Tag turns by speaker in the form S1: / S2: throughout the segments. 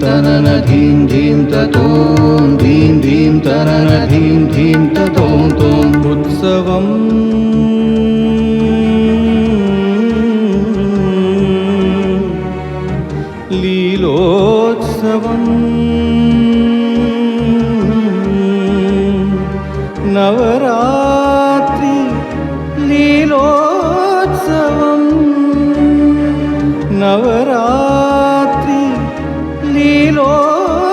S1: tanana dhim dhim tatom dhim dhim tanana dhim dhim tatom tom utsavam लीलोत्सवम् Navratri लीलोत्सवम् Navratri लीलोत्सवम्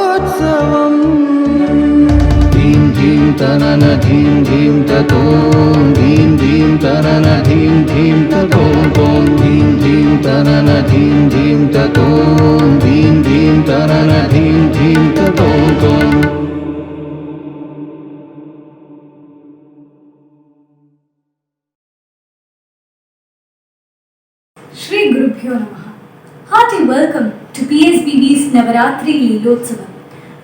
S1: धीं धीं तनन धीं धीं ततों धीं धीं तनन धीं धीं ततों तों धीं धीं तनन धीं धीं ततों धीं धीं तनन धीं धीं ततों तों
S2: Shri Gurubhyo Namaha. Hearty welcome to PSBB's Navaratri Leelotsavam,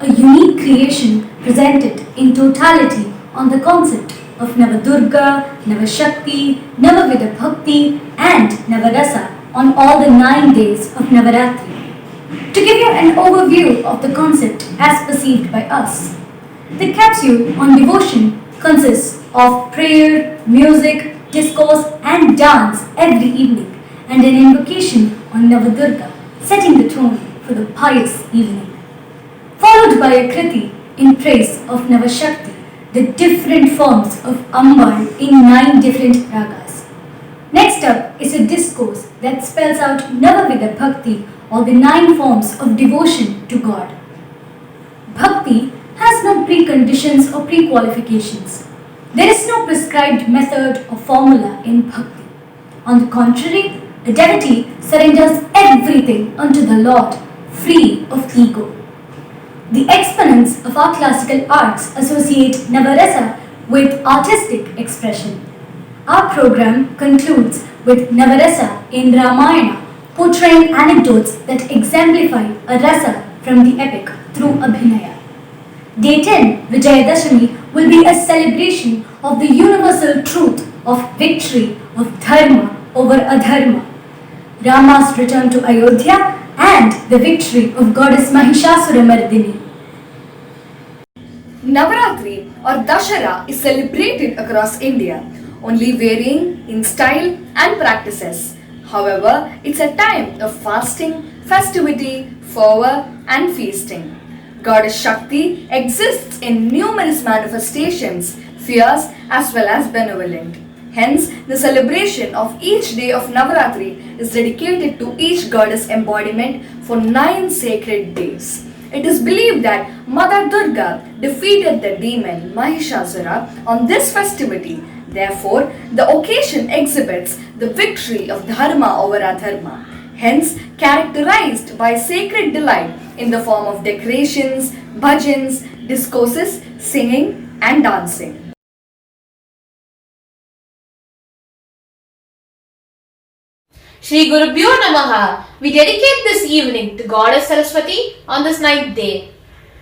S2: a unique creation presented in totality on the concept of Navadurga, Navashakti, Navavida Bhakti and Navarasa on all the 9 days of Navaratri. To give you an overview of the concept as perceived by us, the capsule on devotion consists of prayer, music, discourse and dance every evening, and an invocation on Navadurga, setting the tone for the pious evening. Followed by a kriti in praise of Navashakti, the different forms of Ambar in 9 different ragas. Next up is a discourse that spells out Navavida Bhakti, or the 9 forms of devotion to God. Bhakti has no preconditions or pre-qualifications. There is no prescribed method or formula in Bhakti. On the contrary, a devotee surrenders everything unto the Lord, free of ego. The exponents of our classical arts associate Navarasa with artistic expression. Our program concludes with Navarasa in Ramayana, portraying anecdotes that exemplify a rasa from the epic through Abhinaya. Day 10, Vijayadashami, will be a celebration of the universal truth of victory of Dharma over Adharma, Rama's return to Ayodhya and the victory of goddess Mahishasuramardini.
S3: Navaratri or Dashara is celebrated across India, only varying in style and practices. However, it's a time of fasting, festivity, fervor and feasting. Goddess Shakti exists in numerous manifestations, fierce as well as benevolent. Hence, the celebration of each day of Navaratri is dedicated to each goddess embodiment for 9 sacred days. It is believed that Mother Durga defeated the demon Mahishasura on this festivity. Therefore, the occasion exhibits the victory of Dharma over Adharma, hence characterized by sacred delight in the form of decorations, bhajans, discourses, singing and dancing.
S4: Shri Gurubhyo Namaha. We dedicate this evening to Goddess Saraswati on this 9th day.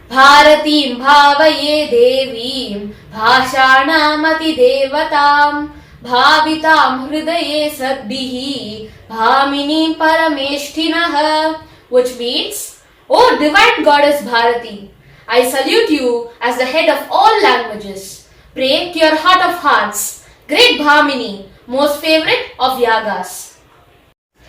S4: Bharatim bhavaye devim bhashanamati devatam bhavitam hridaye sadbihi bhaminim parameshthinaha, which means, O divine Goddess Bharati, I salute you as the head of all languages. Pray to your heart of hearts, great Bhamini, most favorite of yagas.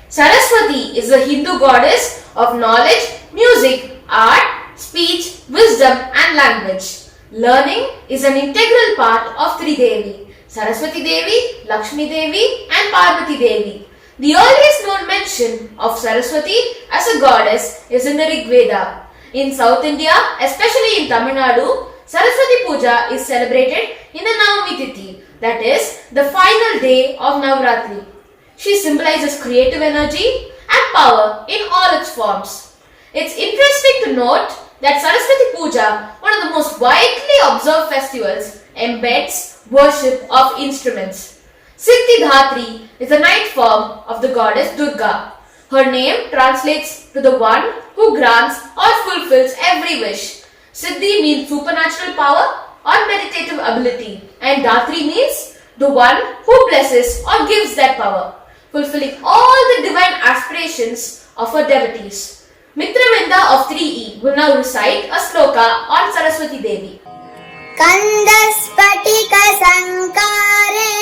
S4: Saraswati is the Hindu goddess of knowledge, music, art, speech, wisdom and language. Learning is an integral part of Tridevi, Saraswati Devi, Lakshmi Devi and Parvati Devi. The earliest known mention of Saraswati as a goddess is in the Rig Veda. In South India, especially in Tamil Nadu, Saraswati Puja is celebrated in the Navami Tithi, that is, the final day of Navratri. She symbolizes creative energy and power in all its forms. It's interesting to note that Saraswati Puja, one of the most widely observed festivals, embeds worship of instruments. Siddhidhatri is the 9th form of the goddess Durga. Her name translates to the one who grants or fulfills every wish. Siddhi means supernatural power or meditative ability, and Dhatri means the one who blesses or gives that power, fulfilling all the divine aspirations of her devotees. Mitravinda of 3E will now recite a sloka on Saraswati Devi.
S5: कन्दस्फटिकसङ्कारे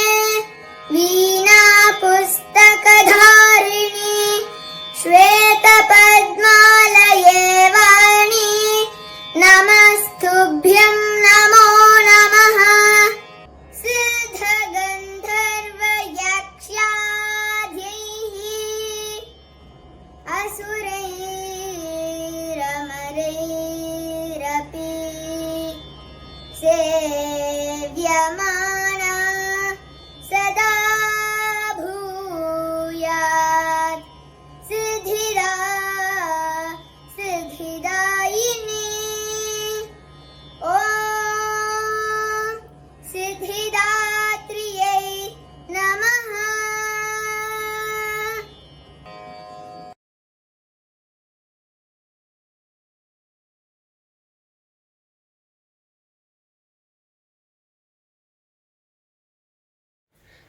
S5: वीणा पुस्तकधारिणी श्वेतपद्मालये वाणी नमस्तुभ्यं नमो नमः सिद्धगन्धर्वयक्ष्याद्यैः असुरैरमरैरपि सेव्यमाना सदा भूयात् सिद्धिदा सिद्धिदायिनी ॐ सिद्धिदात्र्यै नमः।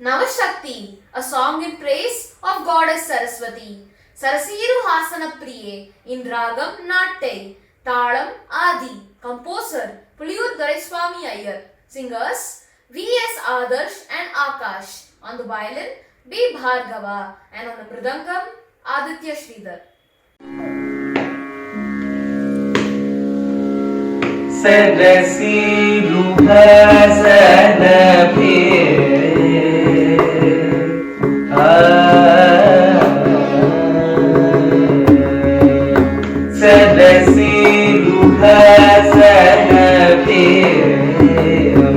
S4: Navashakti, a song in praise of goddess Saraswati. Sarasiru Hasana Priye in Ragam Nattai, Talam Adi. Composer Puliyur Doraiswamy Iyer. Singers V.S. Adarsh and Akash. On the violin B. Bhargava and on the mridangam Aditya Sridhar.
S1: Sarasiru Hasana Priye Sadasiru Hasana Priyam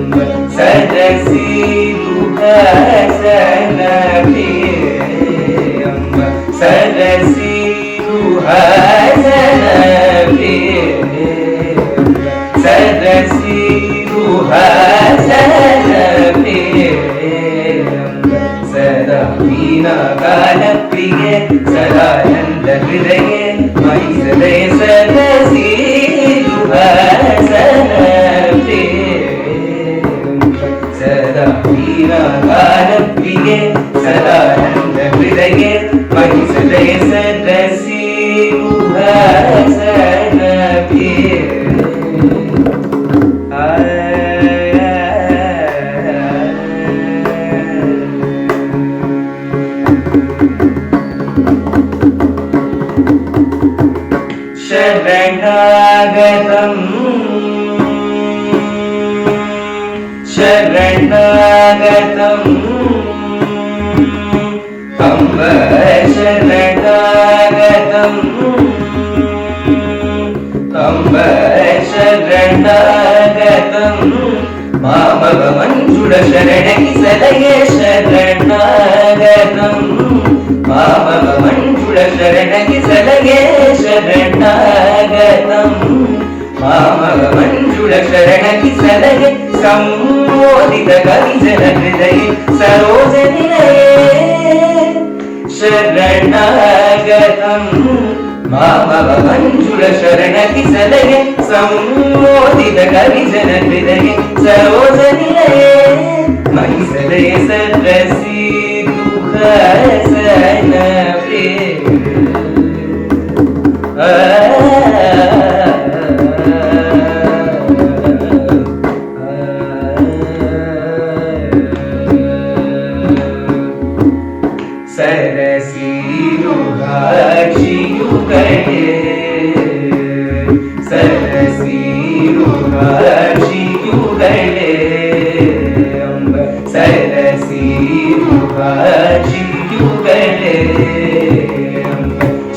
S1: Sadasiru Hasana Priyam Sadasiru Hasana Priyam Sadasiru Hasana Priyam Sada Veena Gana Priye Sada Nanda Hridaye Maisale Sadasiru Hasana Priyam Sada Veena Gana Priye Sada Nanda Hridaye Maisale Sadasiru Hasana Priyam Sharanagatam Sharanagatam Amba Sharanagatam Amba Sharanagatam Mamava Manjula Sharanaki Salaye Sharanagatam Mamava Manjula Sharanaki Salaye Sharanagatam Mamava Manjula Sharanaki Salaye Sammodita Kavijana Hridaye Sarojanilaye Sharanagatam Mamava Manjula Sharanaki Salaye Sammodita Kavijana Hridaye Sarojanilaye Maisalaye Sadasiru Hasana Priyam Sarasiru Hashiyukade Sarasiru Hashiyukade Sarasiru Hashiyukade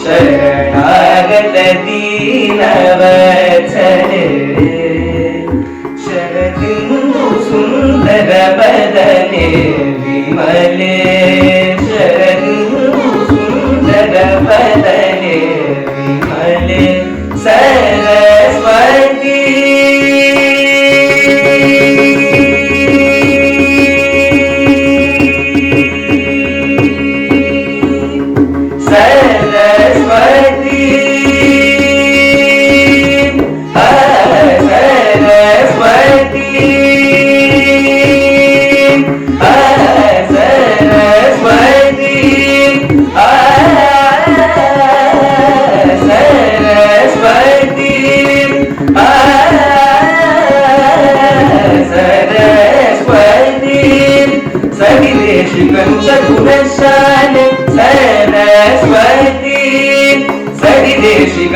S1: Sharanagata Deenavatsale Sharadindu Sundara Badane Vimale Sharadindu Sundara Badane Vimale Saraswati Saraswati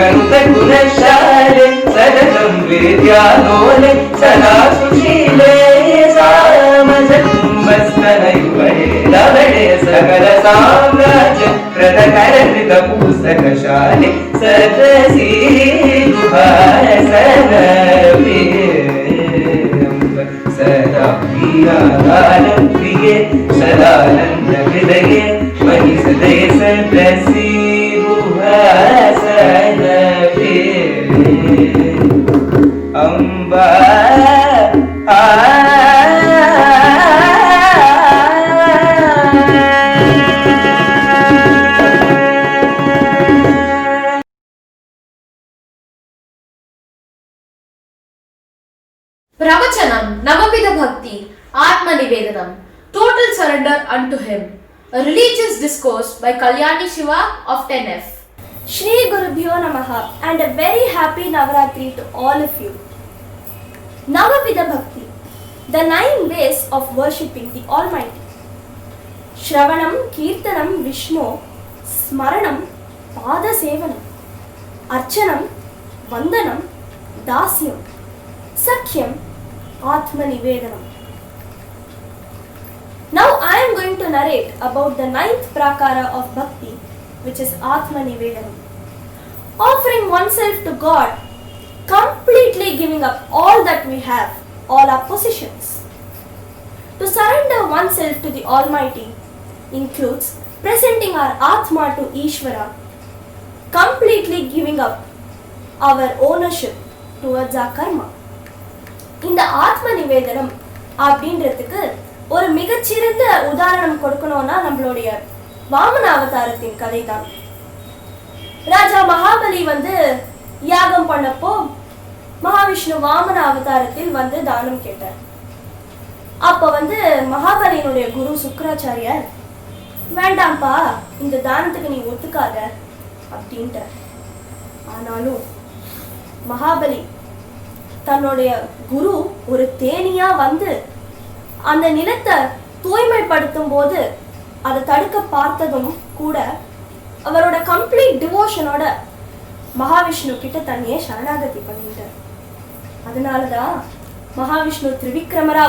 S6: गणुत गुणशाले सततं विद्यालोले सदा सुशीले सामजकुम्भस्तनयुगले लवणे सकल साम्राज्य प्रतकरकृत पुस्तकशाले सतसी दुःखासनप्रिये सदा प्रिये सदानन्द हृदये मयि सदय सदसि गुहासनप्रिये Amba
S4: Pravachanam, Navamida Bhakti, Atma Nivedanam, Total Surrender unto Him, a religious discourse by Kalyani Shiva of 10F.
S7: Shri Gurubhyo Namaha and a very happy Navaratri to all of you. Navamida Bhakti, the 9 ways of worshipping the Almighty. Shravanam, Kirtanam, Vishnu, Smaranam, Pada Sevanam, Archanam, Vandanam, Dasyam, Sakhyam, Atma Nivedanam. Now I am going to narrate about the 9th prakara of Bhakti, which is Atma Nivedanam. Offering oneself to God, completely giving up all that we have, all our possessions. To surrender oneself to the Almighty includes presenting our Atma to Ishvara, completely giving up our ownership towards our karma. இந்த ஆத்ம நிவேதனம் அப்படின்றதுக்கு ஒரு மிகச்சிறந்த உதாரணம் கொடுக்கணும்னா நம்மளுடைய வாமன அவதாரத்தின் கதை தான். ராஜா மகாபலி யாகம் பண்ணப்போ மகாவிஷ்ணு வாமன அவதாரத்தில் தானம் கேட்டார். அப்ப மகாபலியினுடைய குரு சுக்கராச்சாரியார், வேண்டாம்ப்பா, இந்த தானத்துக்கு நீ ஒத்துக்காத அப்படின்ட்டார். ஆனாலும் மகாபலி தன்னுடைய குரு ஒரு தேனியா அந்த நிலத்தை தூய்மைப்படுத்தும் போது அதை தடுக்க பார்த்ததும் கூட அவரோட கம்ப்ளீட் டிவோஷனோட மகாவிஷ்ணு கிட்ட தன்னையே சரணாகதி பண்ணிட்டார். அதனாலதான் மகாவிஷ்ணு திரிவிக்ரமரா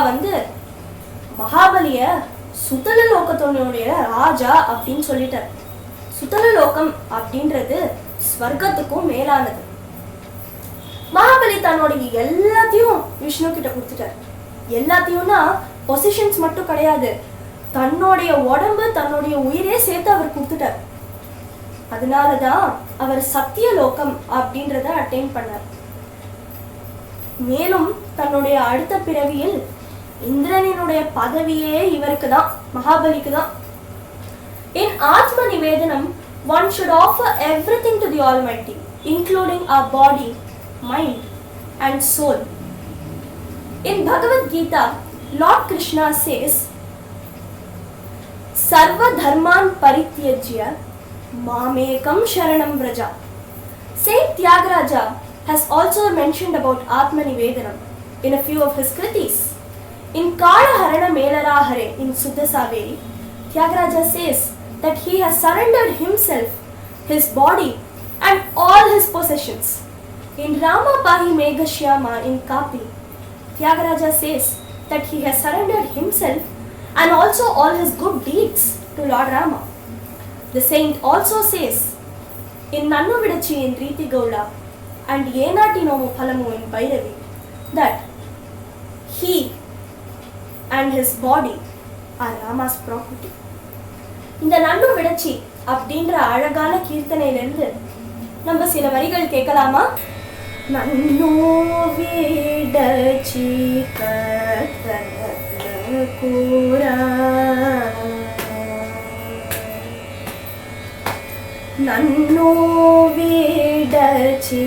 S7: மகாபலிய சுதல லோகத்தினுடைய ராஜா அப்படின்னு சொல்லிட்டார். சுதல லோகம் அப்படின்றது ஸ்வர்க்கத்துக்கும் மேலானது. மகாபலி தன்னுடைய எல்லாத்தையும் விஷ்ணு கிட்ட கொடுத்துட்டார். எல்லாத்தையும்னா பொசிஷன்ஸ் மட்டும் கிடையாது, தன்னுடைய உடம்பு தன்னுடைய உயிரே சேர்த்து அவர் கொடுத்துட்டார். அதனாலதான் அவர் சத்தியலோகம் அப்படின்றத அட்டைன் பண்ணார். மேலும் தன்னுடைய அடுத்த பிறவியில் இந்திரனினுடைய பதவியே இவருக்கு தான், மகாபலிக்கு தான். In Atma Nivedanam, one should offer everything to the Almighty, including our body, mind and soul. In Bhagavad Gita, Lord Krishna says, Sarva dharman parityajya mamekam sharanam vraja. Saint Tyagaraja has also mentioned about Atma Nivedanam in a few of his kritis. In Kala Harana Melara Hare in Suddha Saveri, Tyagaraja says that he has surrendered himself, his body and all his possessions. In Rama Pahi Megha in Kapi, Tyagaraja says that he has surrendered himself and also all his good deeds to Lord Rama. The saint also says in Nannu Vidachi in Riti Gaula and Yenati Nomu Phalamu in Bhairavi that he and his body are Rama's property. இந்த நன்னு விடச்சி அப்படின்ற அழகான கீர்த்தனையிலிருந்து நம்ம சில வரிகள் கேட்கலாமா? நன்னோ விடச்சி கூரா, நன்னோ விடச்சி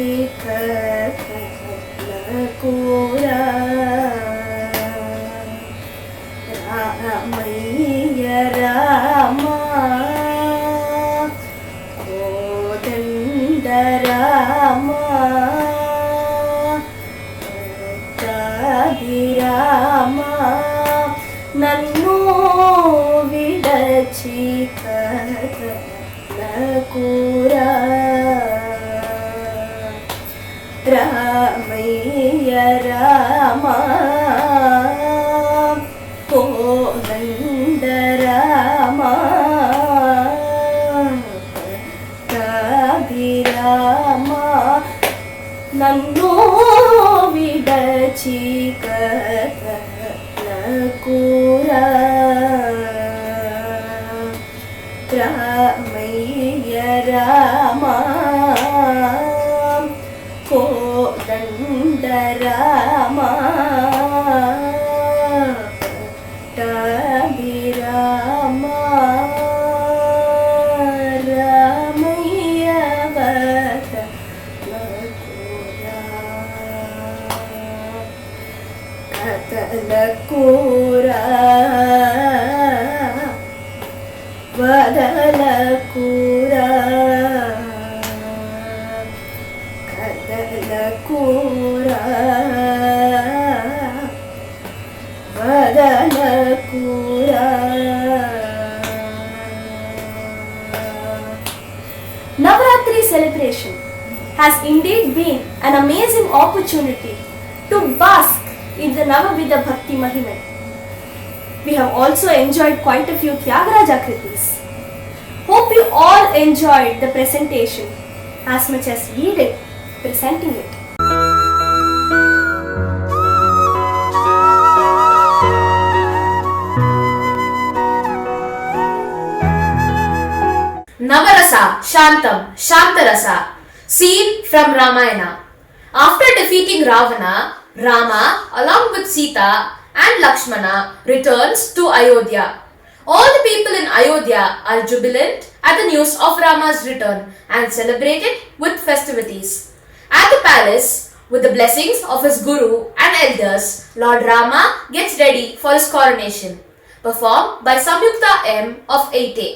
S7: கூரா, ராமைய ராமா கோதண்ட ராமா ராமா நன்னோ விடச்சி கூரா. నన్ను విడచి కదలకురా రామయ్య రామా కోదండ Rama పట్టాభిరామా Ramayya వదలకురా కదలకురా వదలకురా కదలకురా వదలకురా. Navaratri celebration has indeed been an amazing opportunity to bask in the Navavida Bhakti Mahime. We have also enjoyed quite a few Tyagaraja Kritis. Hope you all enjoyed the presentation as much as we did presenting it.
S4: Navarasa Shantam Shantarasa. Scene from Ramayana. After defeating Ravana, Rama along with Sita and Lakshmana returns to Ayodhya. All the people in Ayodhya are jubilant at the news of Rama's return and celebrate it with festivities. At the palace, with the blessings of his guru and elders, Lord Rama gets ready for his coronation, performed by Samyukta M of 8A.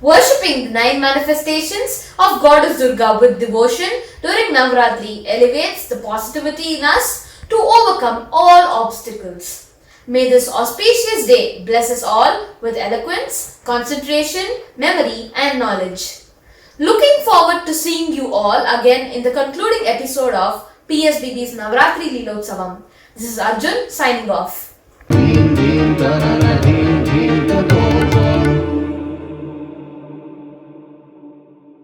S4: Worshipping the 9 manifestations of Goddess Durga with devotion during Navaratri elevates the positivity in us to overcome all obstacles. May this auspicious day bless us all with eloquence, concentration, memory and knowledge. Looking forward to seeing you all again in the concluding episode of PSBB's Navaratri Lilotsavam. This is Arjun signing off.
S1: Dhim dhim tanana